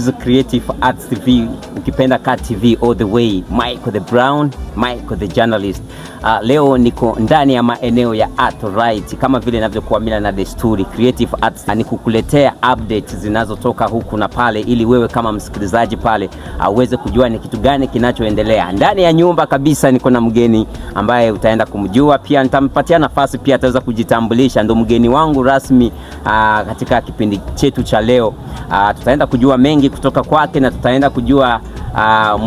is Creative Arts TV, ukipenda Cat TV all the way. Michael the Brown, Michael the journalist. Leo niko ndani ya maeneo ya Art Right kama vile ninavyokuwa mila na desturi. Creative Arts ni kukuletea updates zinazotoka huku na pale, ili wewe kama msikilizaji pale uweze kujua ni kitu gani kinachoendelea. Ndani ya nyumba kabisa niko na mgeni ambaye utaenda kumjua, pia nitampatia nafasi pia ataweza kujitambulisha. Ndo mgeni wangu rasmi katika kipindi chetu cha leo. Tutaenda kujua mengi kutoka kwake na tutaenda kujua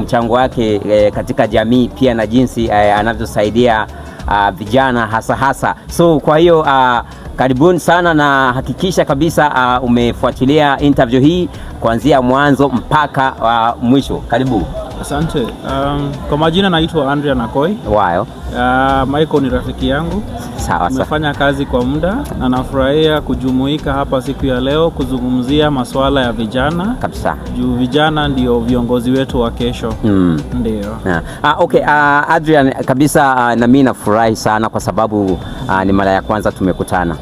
mchango wake katika jamii pia na jinsi anavyosaidia vijana hasa. So kwa hiyo karibuni sana, na hakikisha kabisa umefuatilia interview hii kuanzia mwanzo mpaka mwisho. Karibu. Asante. Kwa majina naitwa Adrian Akoi. Wow. Michael ni rafiki yangu. Sawa. Nimefanya kazi kwa muda na nafurahia kujumuika hapa siku ya leo kuzungumzia masuala ya vijana. Kabisa. Juu vijana ndio viongozi wetu wa kesho. Ndio. Okay, Adrian, kabisa na mimi nafurahi sana kwa sababu ni mara ya kwanza tumekutana.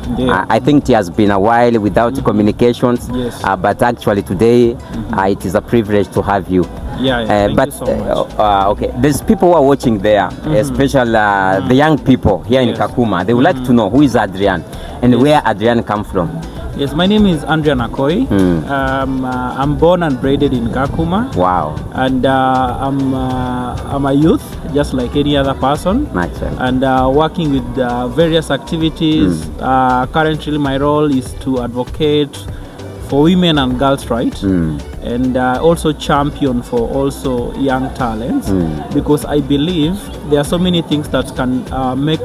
I think it has been a while without communications. Yes. But actually today it is a privilege to have you. Yeah, thank you so much. Okay, there's people who are watching there, especially the young people here in Kakuma. They would like to know who is Adrian and where Adrian come from. Yes, my name is Adrian Akoi. I'm born and bred in Kakuma. Wow. And I'm a youth, just like any other person. Naturally. And working with various activities. Currently, my role is to advocate for women and girls' rights. And also champion for also young talents, because I believe there are so many things that can make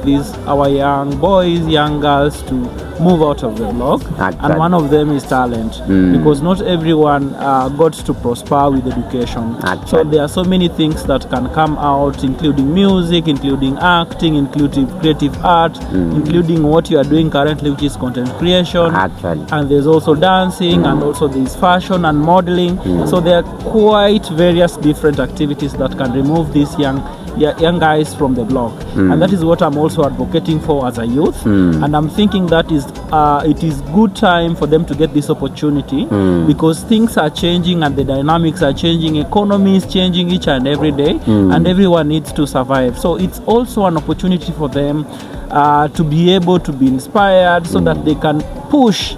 our young boys, young girls to move out of the block. And one of them is talent, because not everyone got to prosper with education. So there are so many things that can come out, including music, including acting, including creative art, including what you are doing currently, which is content creation. And there's also dancing, and also there's fashion and modeling. So there are quite various different activities that can remove these young guys from the block. And that is what I'm also advocating for as a youth. And I'm thinking that it is good time for them to get this opportunity, because things are changing and the dynamics are changing, economy is changing each and every day, and everyone needs to survive. So it's also an opportunity for them to be able to be inspired, so that they can push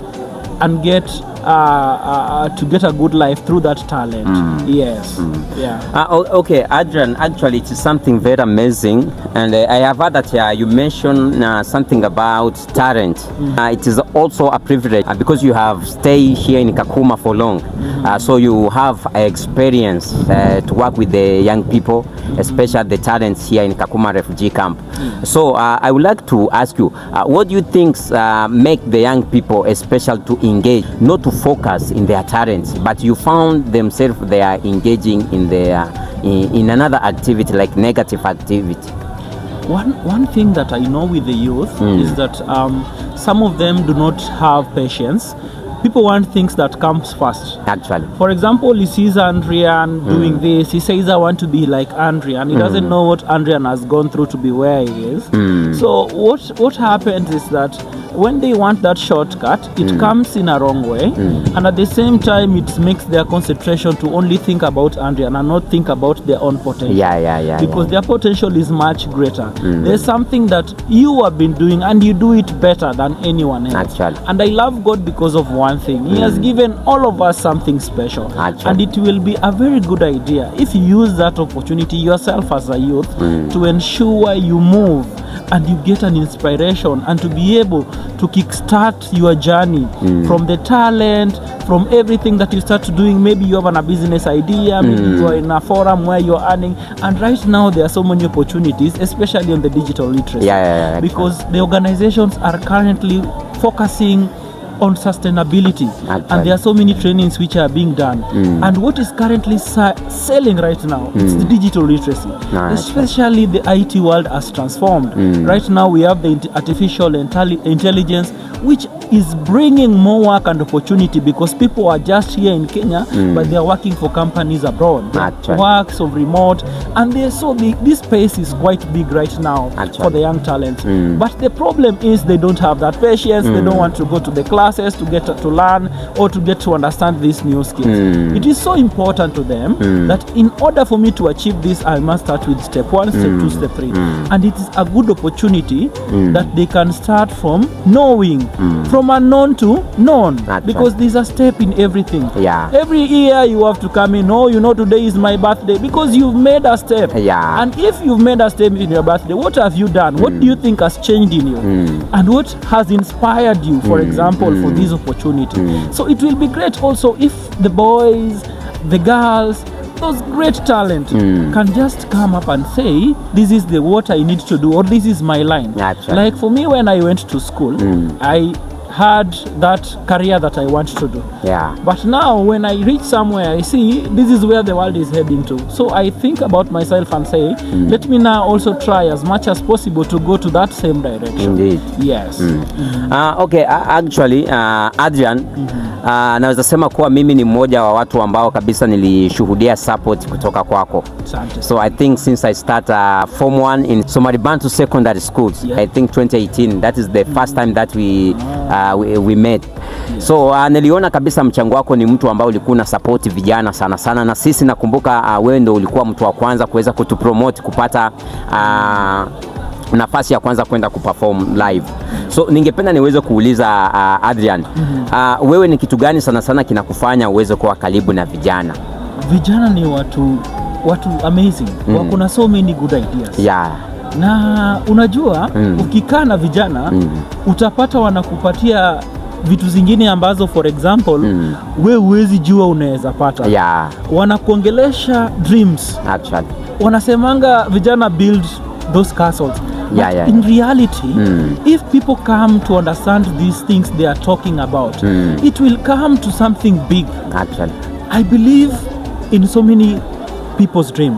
and get to get a good life through that talent. Yes. Okay, Adrian, actually it is something very amazing, and I have heard that you mentioned something about talent. It is also a privilege because you have stayed here in Kakuma for long, so you have experience to work with the young people, especially the talents here in Kakuma Refugee Camp. So I would like to ask you, what do you think make the young people especially to engage, not to focus in their talents, but you found themselves they are engaging in another activity, like negative activity? One thing that I know with the youth is that some of them do not have patience. People want things that comes fast. Actually. For example, he sees Adrian doing this. He says, I want to be like Adrian. He doesn't know what Adrian has gone through to be where he is. So what happens is that when they want that shortcut, it comes in a wrong way. And at the same time, it makes their concentration to only think about Adrian and not think about their own potential. Because their potential is much greater. There's something that you have been doing and you do it better than anyone else. And I love God because of one thing. He has given all of us something special. And it will be a very good idea if you use that opportunity yourself as a youth to ensure you move and you get an inspiration, and to be able to kickstart your journey from the talent, from everything that you start doing. Maybe you have a business idea, maybe you are in a forum where you're earning, and right now there are so many opportunities, especially on the digital literacy, because the organizations are currently focusing on sustainability, and there are so many trainings which are being done. And what is currently selling right now is the digital literacy. Especially the IT world has transformed. Right now we have the artificial intelligence, which is bringing more work and opportunity, because people are just here in Kenya, but they are working for companies abroad. Works of remote, and this space is quite big right now for the young talent. But the problem is they don't have that patience. They don't want to go to the classes to get to learn or to get to understand these new skills. It is so important to them that in order for me to achieve this, I must start with step 1, step 2, step 3. And it is a good opportunity that they can start from knowing, from unknown to known, because there's a step in everything. Every year you have to come in, oh, you know, today is my birthday, because you've made a step. And if you've made a step in your birthday, what have you done? What do you think has changed in you? And what has inspired you, for example, for this opportunity? So it will be great also if the boys, the girls, those great talent can just come up and say, this is what I need to do, or this is my line. Like for me, when I went to school, I had that career that I want to do. But now when I reach somewhere, I see this is where the world is heading to. So I think about myself and say, let me now also try as much as possible to go to that same direction. Indeed. Yes. Okay, actually Adrian, naweza sema kuwa mimi ni mmoja wa watu ambao kabisa nilishuhudia support kutoka kwako. So I think since I start Form 1 in Somalibantu Secondary Schools, I think 2018, that is the first time that we met. So niliona kabisa mchango wako, ni mtu ambao ulikuwa na support vijana sana sana, na sisi nakumbuka wewe ndio ulikuwa mtu wa kwanza kuweza kutupromote kupata nafasi ya kwanza kwenda kuperform live. So ningependa niweze kuuliza Adrian, wewe ni kitu gani sana sana kinakufanya uweze kuwa karibu na vijana? Vijana ni watu amazing. Kuna so many good ideas. Na unajua ukikaa na vijana utapata wanakupatia vitu zingine ambazo, for example, wewe huwezi jua unaweza pata. Wanakuongelesha dreams. Actually, wanasemanga vijana build those castles. But in reality, if people come to understand these things they are talking about, it will come to something big. Actually, I believe in so many people's dream.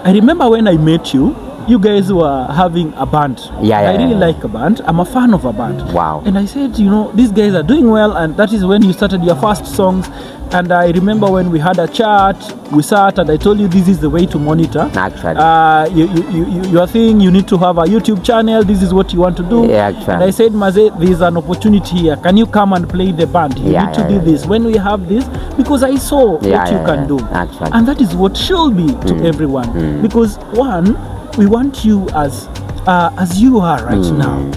I remember when I met you, you guys were having a band. I really like a band. I'm a fan of a band. And I said, you know, these guys are doing well, and that is when you started your first songs. And I remember when we had a chat, we sat and I told you this is the way to monitor. Your thing, you need to have a YouTube channel, this is what you want to do. And I said, Maze, there's an opportunity here. Can you come and play the band? You need to do this. When we have this, because I saw what you can do. And that is what should be to everyone. Because one, we want you as you are right now.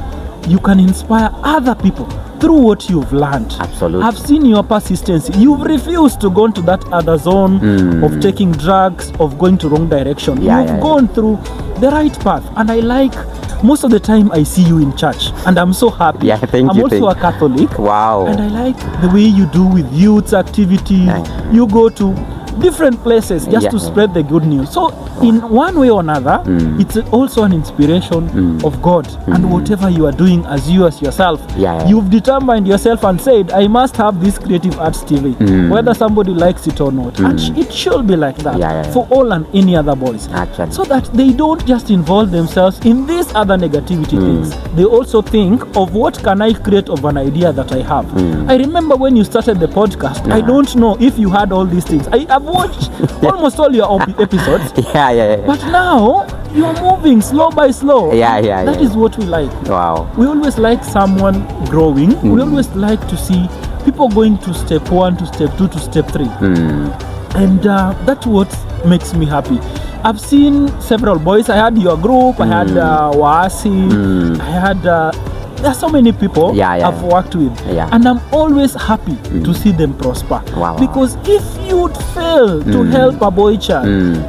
You can inspire other people through what you've learned. Absolutely. I've seen your persistency. You've refused to go into that other zone of taking drugs, of going to wrong direction. You've gone through the right path. And I like, most of the time I see you in church, and I'm so happy. I'm also a Catholic. And I like the way you do with youth activities. You go to different places just to spread the good news. So in one way or another, it's also an inspiration of God. And whatever you are doing as yourself, you've determined yourself and said, I must have this creative ArtsTV, whether somebody likes it or not. And it should be like that for all and any other boys. So that they don't just involve themselves in these other negativity things. They also think of what can I create of an idea that I have. I remember when you started the podcast, I don't know if you had all these things. I've watched almost all your episodes. But now you are moving slow by slow. That is what we like. We always like someone growing. We always like to see people going to step 1 to step 2 to step 3. And that's what makes me happy. I've seen several boys. I had your group. I had Waasi. I had there are so many people I've worked with, and I'm always happy to see them prosper. Because if you'd fail to help a boy child,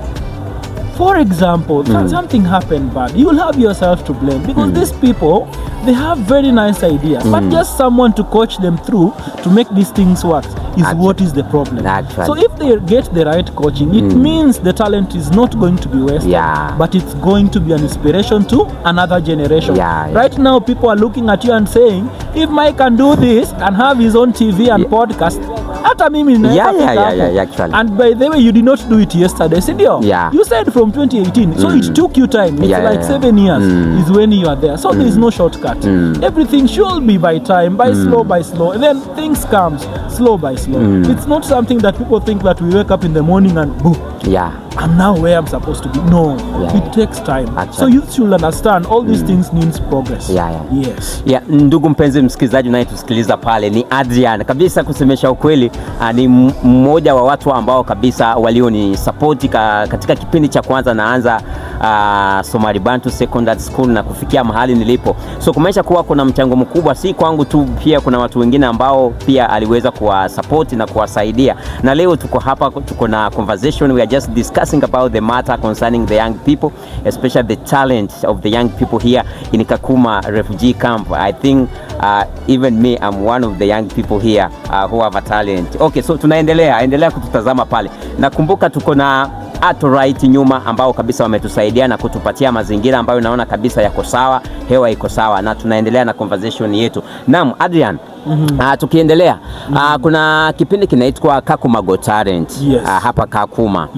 for example, something happened bad, you'll have yourself to blame, because these people, they have very nice ideas, but just someone to coach them through to make these things work. is what is the problem. Actually. So if they get the right coaching, it means the talent is not going to be wasted, but it's going to be an inspiration to another generation. Right now, people are looking at you and saying, if Mike can do this and have his own TV and podcast, actually. And by the way, you did not do it yesterday, Sidio. You said from 2018, so it took you time. It's like 7 years is when you are there. So there is no shortcut. Everything should be by time, by slow, and then things comes slow by slow. It's not something that people think that we wake up in the morning and boom. I'm now where I'm supposed to be. No, it takes time. So you should understand all these things needs progress. Yes. Ndugu mpenzi msikilizaji unayetusikiliza pale, ni Adrian kabisa. Kusemesha ukweli, ni mmoja wa watu ambao kabisa walioni support katika kipindi cha kwanza naanza Somali Bantu Secondary School na kufikia mahali nilipo. So kumaanisha kuwa kuna mchango mkubwa, si kwangu tu, pia kuna watu wengine ambao pia aliweza kuwa support na kuwasaidia. Na leo tuko hapa, tuko na conversation. We are just discussing about the matter concerning the young people, especially the talent of the young people here in Kakuma Refugee Camp. I think even me, I'm one of the young people here who have a talent. Okay, so endelea kututazama pale. Nakumbuka tuko na ArtsTV nyuma ambao kabisa wametusaidia na kutupatia mazingira ambayo naona kabisa yako sawa, hewa iko sawa, na tunaendelea na conversation yetu. Naam, Adrian, tukiendelea, kuna kipindi kinaitwa Kakuma Talent hapa Kakuma.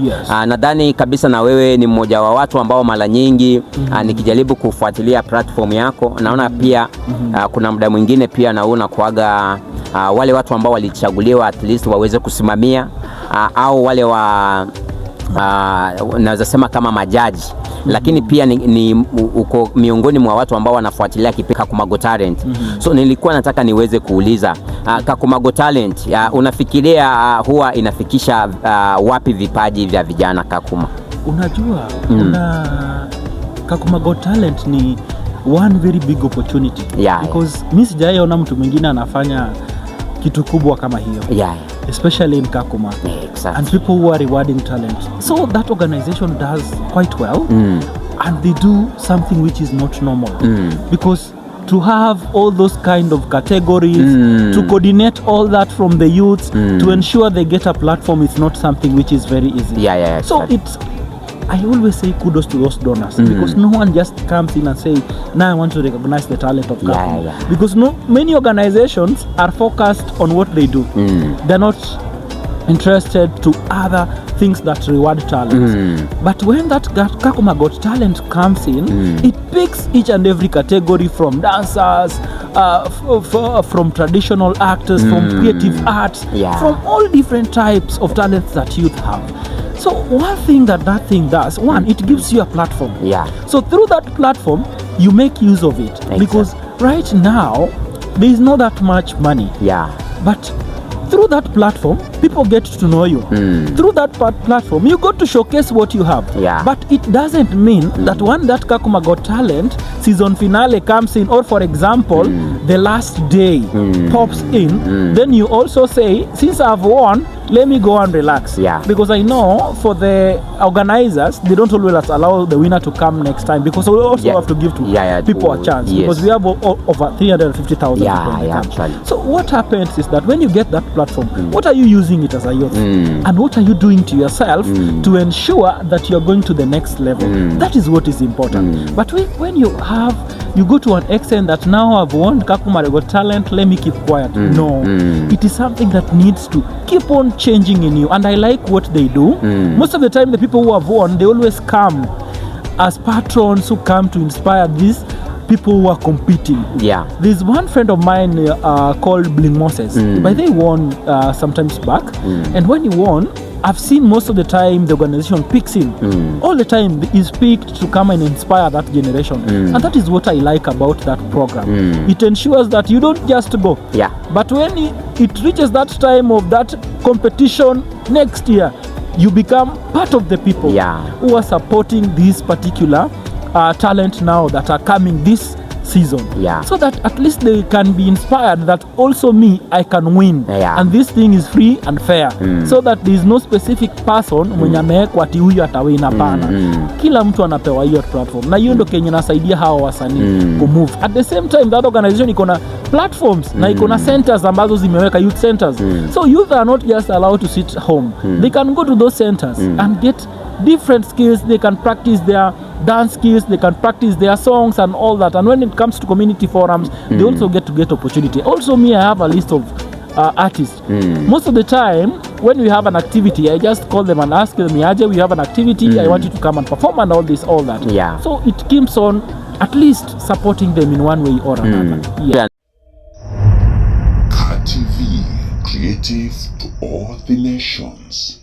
Nadhani kabisa na wewe ni mmoja wa watu ambao mara nyingi nikijaribu kufuatilia platform yako naona pia kuna muda mwingine pia naona kuaga wale watu ambao walichaguliwa at least waweze kusimamia au wale naweza sema kama majaji, lakini pia ni uko miongoni mwa watu ambao wanafuatilia kipindi Kakuma Talent. So nilikuwa nataka niweze kuuliza Kakuma Talent, unafikiria huwa inafikisha wapi vipaji vya vijana Kakuma? Unajua, Kakuma Talent ni one very big opportunity, because mimi sijaona mtu mwingine anafanya kitu kubwa kama hiyo, especially in Kakuma. And people who are rewarding talent. So that organization does quite well, and they do something which is not normal, because to have all those kind of categories, to coordinate all that from the youths, to ensure they get a platform, is not something which is very easy. So I always say kudos to those donors, because no one just comes in and say, now I want to recognize the talent of Kakuma. Because many organizations are focused on what they do. They're not interested to other things that reward talent. But when that Kakuma Talent comes in, it picks each and every category, from dancers, from traditional actors, from creative arts, from all different types of talents that youth have. So one thing that thing does, one, it gives you a platform. So through that platform, you make use of it. Because right now, there is not that much money. But through that platform, people get to know you. Through that platform, you got to showcase what you have. But it doesn't mean that when that Kakuma Talent season finale comes in, or for example, the last day pops in, then you also say, since I've won, let me go and relax. Because I know for the organizers, they don't always allow the winner to come next time, because we also have to give to people a chance, because we have over 350,000 people. So what happens is that when you get that platform, what are you using it as a youth? And what are you doing to yourself to ensure that you're going to the next level? That is what is important. But when you go to an extent that now I've won Kakuma Talent, let me keep quiet. No, it is something that needs to keep on changing in you. And I like what they do. Most of the time, the people who have won, they always come as patrons who come to inspire these people who are competing. There's one friend of mine called Bling Moses. But they won sometimes back, and when he won, I've seen most of the time the organization picks him. All the time is picked to come and inspire that generation. And that is what I like about that program. It ensures that you don't just go. But when it reaches that time of that competition next year, you become part of the people who are supporting this particular talent now that are coming this season, so that at least they can be inspired that also me, I can win, and this thing is free and fair, so that there is no specific person mwenye amewekwa ati huyu atawina. Hapana, kila mtu anapewa hiyo platform, na hiyo ndio kenye nasaidia hawa wasanii ku move. At the same time, that organization iko na platforms na iko na centers ambazo zimeweka youth centers. So youth are not just allowed to sit home. They can go to those centers and get different skills. They can practice their dance skills, they can practice their songs and all that. And when it comes to community forums, they also get opportunity. Also me, I have a list of artists. Most of the time when we have an activity, I just call them and ask them, Aje, we have an activity, I want you to come and perform and all this, all that. Yeah. So it keeps on at least supporting them in one way or another. Yeah. ArtsTV, creative to all the nations.